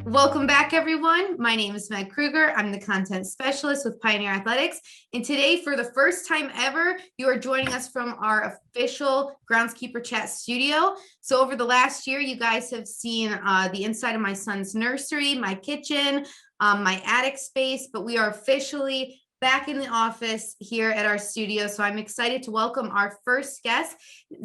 Welcome back, everyone. My name is Meg Kruger. I'm the content specialist with Pioneer Athletics. And today, for the first time ever, you are joining us from our official Groundskeeper Chat studio. So over the last year, you guys have seen the inside of my son's nursery, my kitchen, my attic space, but we are officially back in the office here at our studio. So I'm excited to welcome our first guest,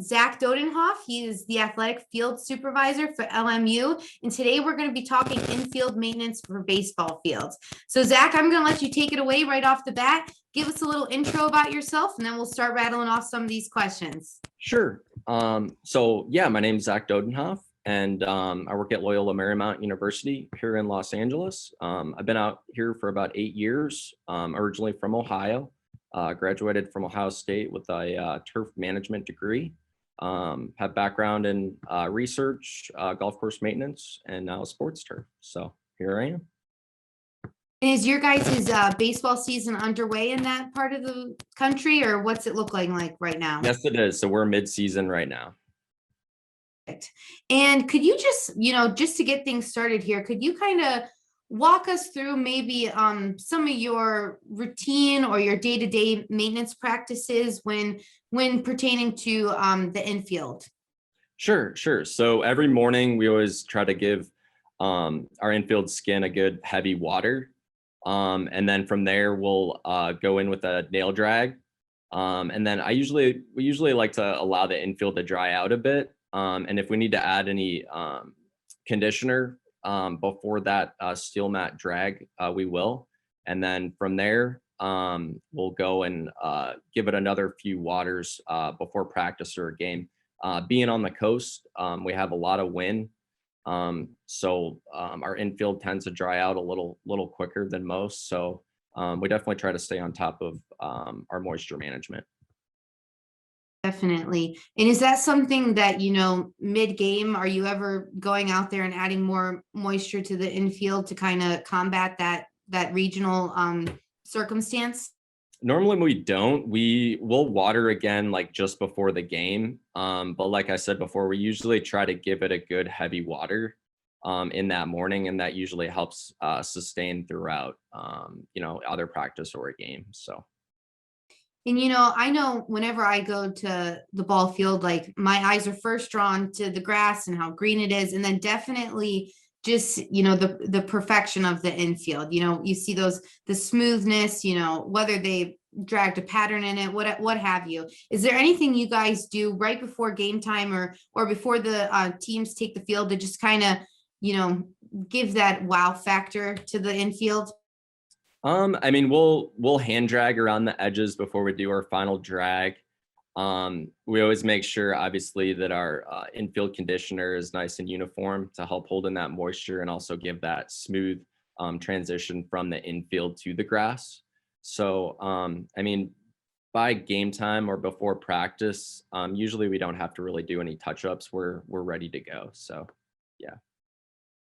Zach Dodenhoff. He is the athletic field supervisor for LMU. And today we're going to be talking infield maintenance for baseball fields. So Zach, I'm going to let you take it away right off the bat. Give us a little intro about yourself, and then we'll start rattling off some of these questions. Sure. My name's Zach Dodenhoff, and I work at Loyola Marymount University here in Los Angeles. I've been out here for about 8 years, originally from Ohio, graduated from Ohio State with a turf management degree, have background in research, golf course maintenance, and now sports turf. So here I am. Is your guys' baseball season underway in that part of the country, or what's it look like right now? Yes, it is. So we're mid-season right now. And could you just to get things started here, could you kind of walk us through maybe some of your routine or your day-to-day maintenance practices when pertaining to the infield? Sure. So every morning we always try to give our infield skin a good heavy water. And then from there we'll go in with a nail drag. And then we usually like to allow the infield to dry out a bit. And if we need to add any conditioner before that steel mat drag, we will. And then from there, we'll go and give it another few waters before practice or a game. Being on the coast, we have a lot of wind. So our infield tends to dry out a little quicker than most. So we definitely try to stay on top of our moisture management. Definitely. And is that something that, mid-game, are you ever going out there and adding more moisture to the infield to kind of combat that regional circumstance? Normally we don't. We'll water again like just before the game. But like I said before, we usually try to give it a good heavy water in that morning, and that usually helps sustain throughout either practice or a game. So. And, I know whenever I go to the ball field, like my eyes are first drawn to the grass and how green it is. And then definitely just, the perfection of the infield, you see the smoothness, whether they dragged a pattern in it, what have you. Is there anything you guys do right before game time or before the teams take the field to just kind of, give that wow factor to the infield? We'll hand drag around the edges before we do our final drag. We always make sure, obviously, that our infield conditioner is nice and uniform to help hold in that moisture and also give that smooth transition from the infield to the grass. So, by game time or before practice, usually we don't have to really do any touch-ups. We're ready to go. So, yeah.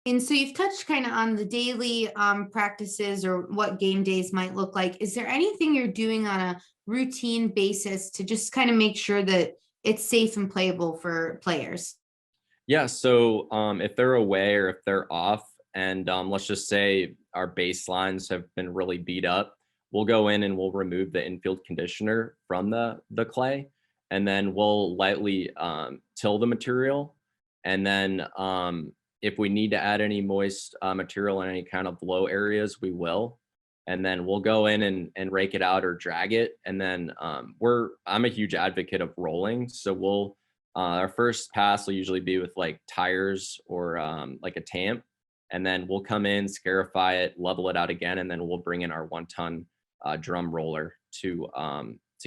And so you've touched kind of on the daily practices or what game days might look like. Is there anything you're doing on a routine basis to just kind of make sure that it's safe and playable for players? Yeah, so if they're away or if they're off, and let's just say our baselines have been really beat up, we'll go in and we'll remove the infield conditioner from the clay, and then we'll lightly till the material. And then if we need to add any moist material in any kind of low areas, we will. And then we'll go in and rake it out or drag it. And then I'm a huge advocate of rolling. So our first pass will usually be with like tires or like a tamp. And then we'll come in, scarify it, level it out again. And then we'll bring in our 1-ton drum roller to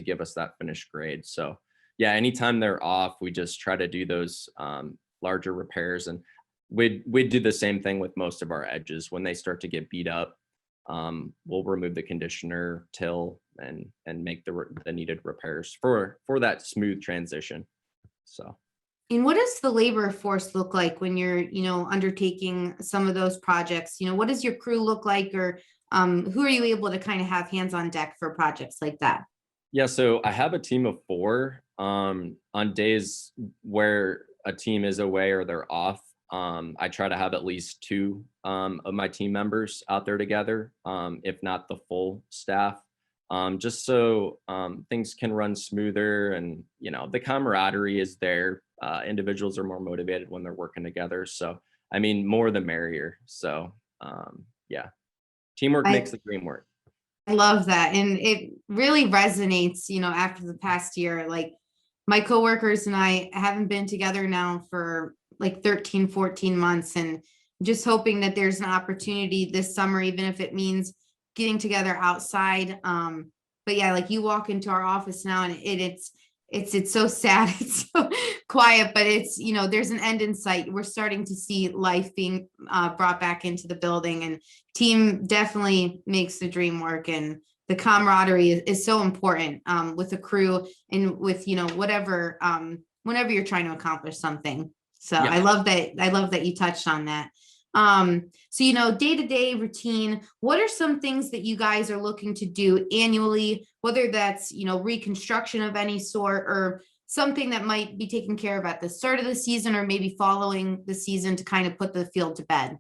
give us that finished grade. So yeah, anytime they're off, we just try to do those larger repairs. And we'd do the same thing with most of our edges. When they start to get beat up, we'll remove the conditioner, till, and make the needed repairs for that smooth transition. So. And what does the labor force look like when you're, undertaking some of those projects? What does your crew look like, or who are you able to kind of have hands on deck for projects like that? Yeah, so I have a team of 4 on days where a team is away or they're off. I try to have at least two of my team members out there together, if not the full staff, just so things can run smoother, and the camaraderie is there. Individuals are more motivated when they're working together. So I mean, more the merrier. So yeah, teamwork I makes the dream work. I love that. And it really resonates, after the past year. Like my coworkers and I haven't been together now for like 13, 14 months. And just hoping that there's an opportunity this summer, even if it means getting together outside. But yeah, like you walk into our office now and it's so sad. It's so quiet, but it's, there's an end in sight. We're starting to see life being brought back into the building, and team definitely makes the dream work. And the camaraderie is so important with the crew and with, whatever, whenever you're trying to accomplish something. So Yeah. I love that you touched on that. So, day-to-day routine, what are some things that you guys are looking to do annually, whether that's, reconstruction of any sort, or something that might be taken care of at the start of the season, or maybe following the season to kind of put the field to bed?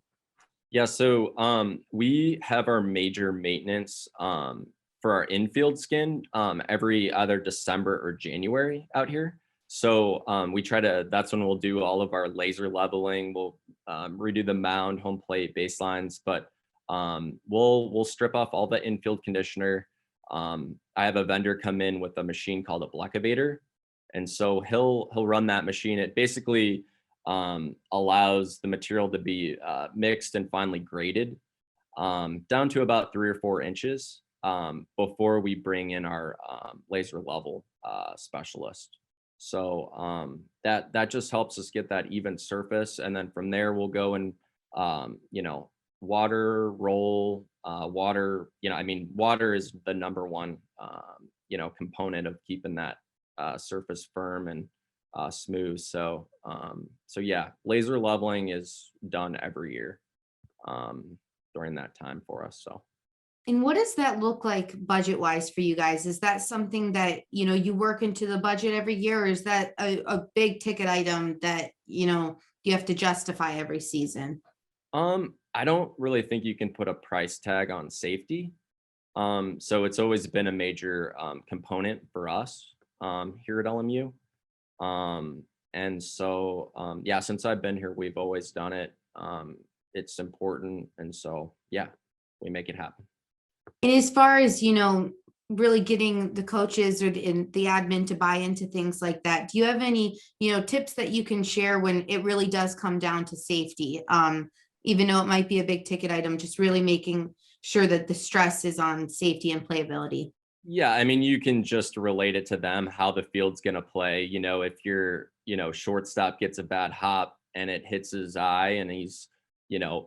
Yeah, so we have our major maintenance for our infield skin every either December or January out here. So we try to, that's when we'll do all of our laser leveling. We'll redo the mound, home plate, baselines, but we'll strip off all the infield conditioner. I have a vendor come in with a machine called a blechivator, and so he'll run that machine. It basically allows the material to be mixed and finely graded down to about 3 or 4 inches before we bring in our laser level specialist. So that just helps us get that even surface, and then from there we'll go and water roll water. I mean, water is the number one component of keeping that surface firm and smooth. So yeah, laser leveling is done every year during that time for us. So. And what does that look like budget wise for you guys? Is that something that, you work into the budget every year, or is that a big ticket item that, you have to justify every season? I don't really think you can put a price tag on safety. So it's always been a major component for us here at LMU. And so, yeah, since I've been here, we've always done it. It's important. And so, yeah, we make it happen. And as far as, really getting the coaches or the admin to buy into things like that, do you have any, tips that you can share when it really does come down to safety? Even though it might be a big ticket item, just really making sure that the stress is on safety and playability. Yeah, I mean, you can just relate it to them, how the field's going to play. If your, shortstop gets a bad hop and it hits his eye and he's,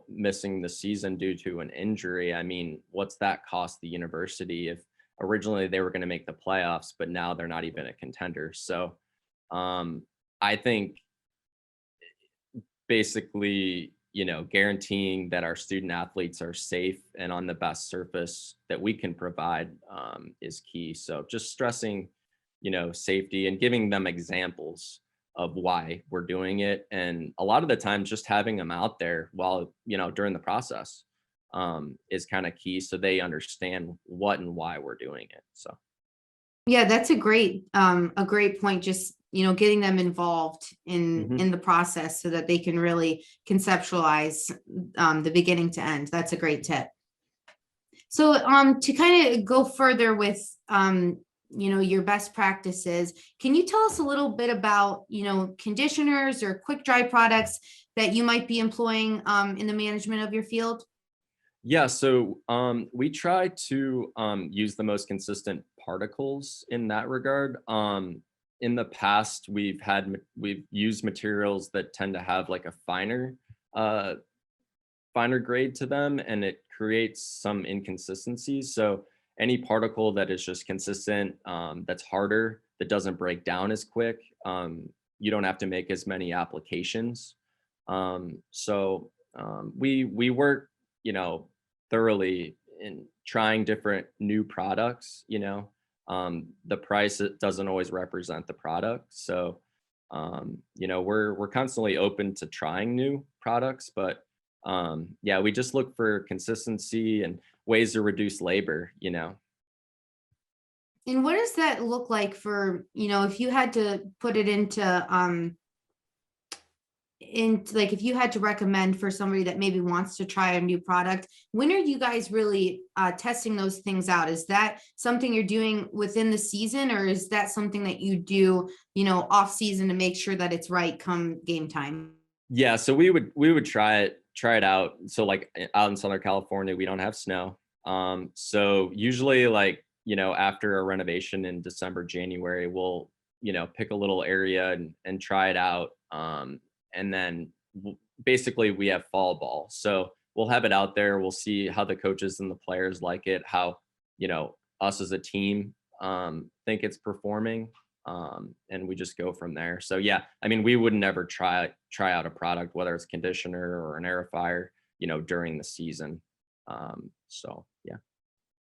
missing the season due to an injury, I mean, what's that cost the university if originally they were going to make the playoffs, but now they're not even a contender? So I think basically, guaranteeing that our student athletes are safe and on the best surface that we can provide is key. So just stressing, safety and giving them examples of why we're doing it. And a lot of the time just having them out there while, during the process is kind of key, so they understand what and why we're doing it. So. Yeah, that's a great point. Just, getting them involved in the process so that they can really conceptualize the beginning to end. That's a great tip. So to kind of go further with your best practices, can you tell us a little bit about, conditioners or quick dry products that you might be employing in the management of your field? Yeah, so we try to use the most consistent particles in that regard. In the past, we've used materials that tend to have like a finer grade to them, and it creates some inconsistencies. So any particle that is just consistent, that's harder, that doesn't break down as quick, you don't have to make as many applications. So we work, thoroughly in trying different new products. The price, it doesn't always represent the product. So we're constantly open to trying new products, but yeah, we just look for consistency and ways to reduce labor, you know. And what does that look like for, if you had to put it into like if you had to recommend for somebody that maybe wants to try a new product, when are you guys really testing those things out? Is that something you're doing within the season, or is that something that you do, off season to make sure that it's right come game time? Yeah, so we would try it out. So like out in Southern California, we don't have snow. So usually like, after a renovation in December, January, we'll, pick a little area and try it out. And then basically we have fall ball. So we'll have it out there. We'll see how the coaches and the players like it, how, us as a team think it's performing. And we just go from there. So yeah, I mean, we would never try out a product, whether it's conditioner or an aerifier, during the season. So yeah.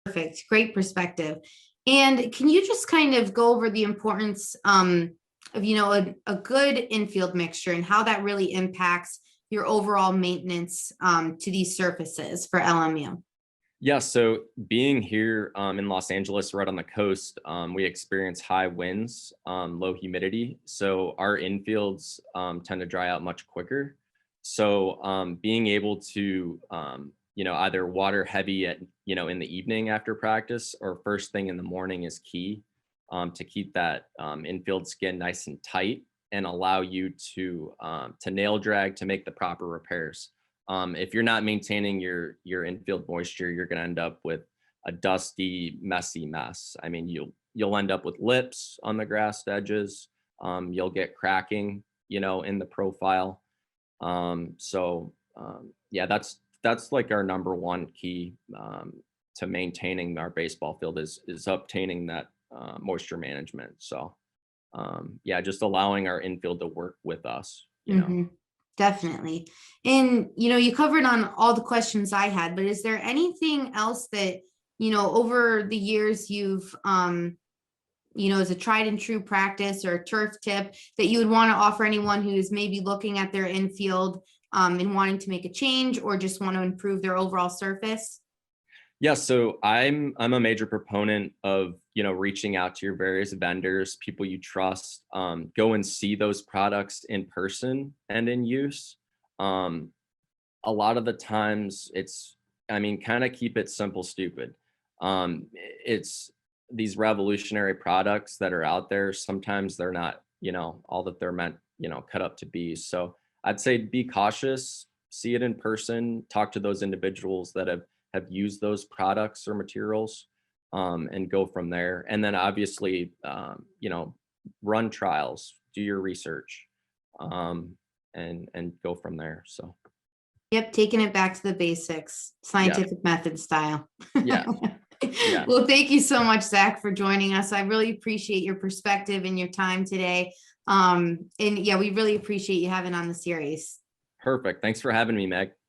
Perfect. Great perspective. And can you just kind of go over the importance of, a good infield mixture and how that really impacts your overall maintenance to these surfaces for LMU? Yeah, so being here in Los Angeles, right on the coast, we experience high winds, low humidity. So our infields tend to dry out much quicker. So being able to, either water heavy at, in the evening after practice or first thing in the morning is key to keep that infield skin nice and tight and allow you to nail drag to make the proper repairs. If you're not maintaining your infield moisture, you're going to end up with a dusty, messy mess. I mean, you'll end up with lips on the grass edges. You'll get cracking, in the profile. Yeah, that's like our number one key to maintaining our baseball field is obtaining that moisture management. So yeah, just allowing our infield to work with us, Definitely. And, you covered on all the questions I had, but is there anything else that, over the years you've, as a tried and true practice or turf tip that you would want to offer anyone who is maybe looking at their infield and wanting to make a change or just want to improve their overall surface? Yeah, so I'm a major proponent of, reaching out to your various vendors, people you trust, go and see those products in person and in use. A lot of the times kind of keep it simple, stupid. It's these revolutionary products that are out there. Sometimes they're not, all that they're meant, cut up to be. So I'd say be cautious, see it in person, talk to those individuals that have used those products or materials, and go from there. And then obviously, run trials, do your research, and go from there. So. Yep, taking it back to the basics, scientific method style. Yeah. Yeah. Well, thank you so much, Zach, for joining us. I really appreciate your perspective and your time today. And yeah, we really appreciate you having on the series. Perfect. Thanks for having me, Meg.